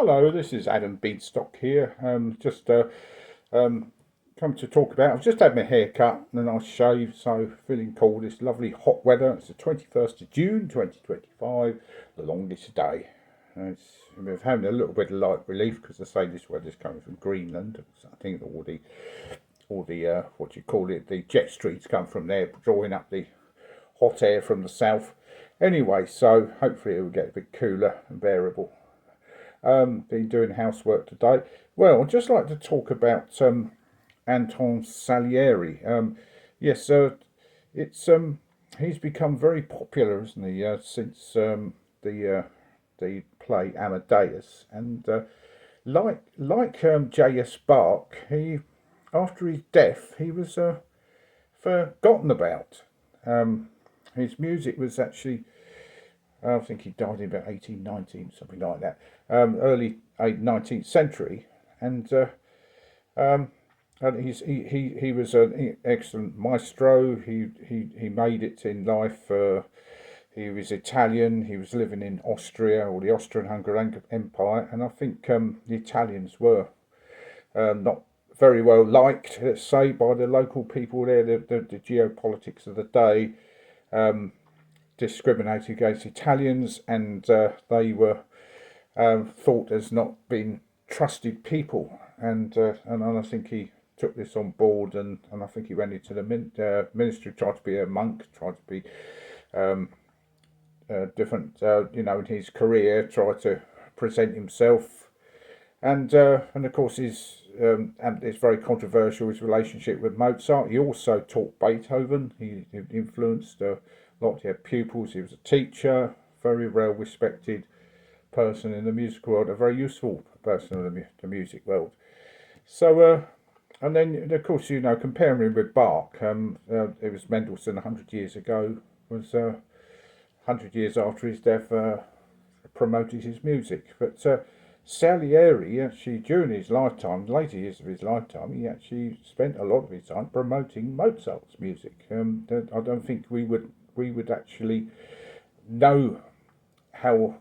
Hello, this is Adam Beanstock here. Just come to talk about. I've just had my hair cut and a nice shave, so feeling cool. This lovely hot weather. It's the 21st of June 2025, the longest day. We're having a little bit of light relief because I say this weather's coming from Greenland. So I think all the what do you call it? The jet streams come from there, drawing up the hot air from the south. Anyway, so hopefully it will get a bit cooler and bearable. Been doing housework today. Well, I'd just like to talk about Anton Salieri. Yes, it's he's become very popular, isn't he? Since the play Amadeus, and like J.S. Bach, he after his death he was forgotten about. His music was actually I think he died in about 1819, something like that, early 19th century, and um, he was an excellent maestro. He made it in life. He was Italian. He was living in Austria or the Austrian-Hungarian Empire, and I think the Italians were not very well liked, let's say, by the local people there. The geopolitics of the day discriminated against Italians, and they were thought as not being trusted people. And I think he took this on board, and I think he went into the ministry, tried to be a monk, tried to be different, in his career, tried to present himself, and of course and it's very controversial his relationship with Mozart. He also taught Beethoven. He influenced a lot. He had pupils. He was a teacher, very well respected person in the music world, a very useful person in the music world. So, and then of course comparing him with Bach, it was Mendelssohn 100 years ago, was 100 years after his death, promoted his music. But Salieri actually during his lifetime, later years of his lifetime, he actually spent a lot of his time promoting Mozart's music. I don't think we would actually know how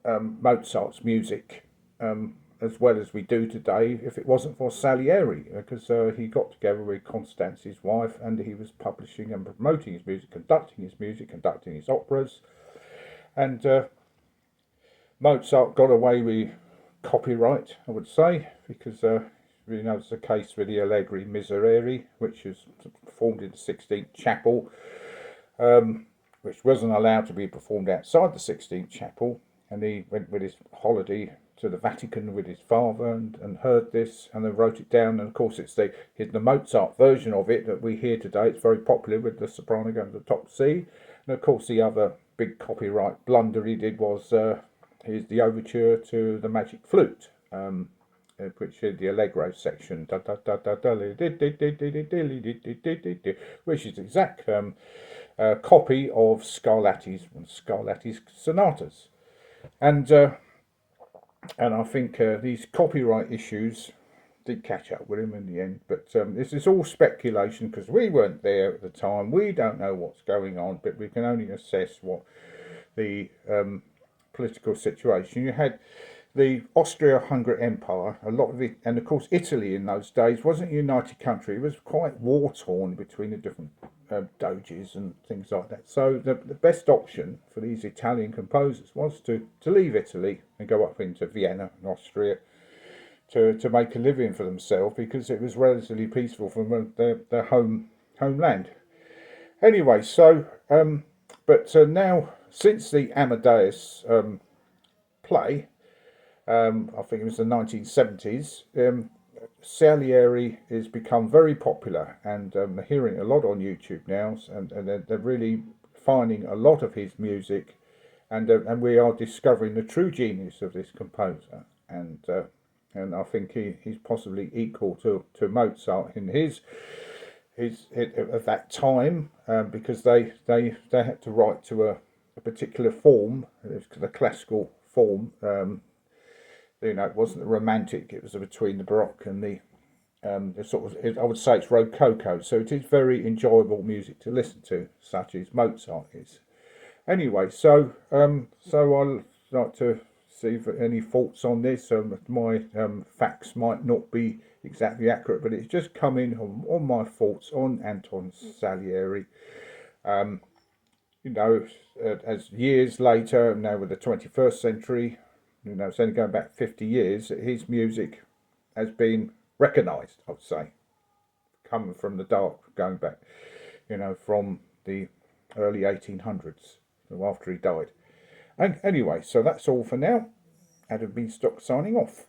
Mozart's music as well as we do today if it wasn't for Salieri, because he got together with Constance, his wife, and he was publishing and promoting his music, conducting his operas, and Mozart got away with copyright, I would say, because it's the case with the Allegri Miserere, which was performed in the 16th Chapel, which wasn't allowed to be performed outside the 16th Chapel, and he went with his holiday to the Vatican with his father and heard this and then wrote it down. And of course, it's the Mozart version of it that we hear today. It's very popular with the soprano going to the top C. And of course, the other big copyright blunder he did was the overture to the Magic Flute, which is the Allegro section, which is the exact copy of Scarlatti's sonatas. And I think these copyright issues did catch up with him in the end. But this is all speculation because we weren't there at the time. We don't know what's going on, but we can only assess what the political situation. You had the Austro-Hungarian Empire, a lot of it, and of course Italy in those days wasn't a united country. It was quite war-torn between the different doges and things like that. So the best option for these Italian composers was to leave Italy and go up into Vienna and Austria to make a living for themselves, because it was relatively peaceful from their homeland. Anyway, so but now since the Amadeus play, I think it was the 1970s, Salieri has become very popular, and hearing it a lot on YouTube now, and they're really finding a lot of his music, and we are discovering the true genius of this composer, and I think he's possibly equal to Mozart in his of that time, because they had to write to a particular form, the classical form. It wasn't the romantic; it was between the Baroque and the sort of. I would say it's Rococo, so it is very enjoyable music to listen to, such as Mozart is. Anyway, so I like to see if any faults on this. My facts might not be exactly accurate, but it's just come in on my thoughts on Anton Salieri. You know, as years later, now with the 21st century, you know, it's only going back 50 years, his music has been recognised, I'd say, coming from the dark, going back, you know, from the early 1800s, so after he died. And anyway, so that's all for now. Adam Beanstock signing off.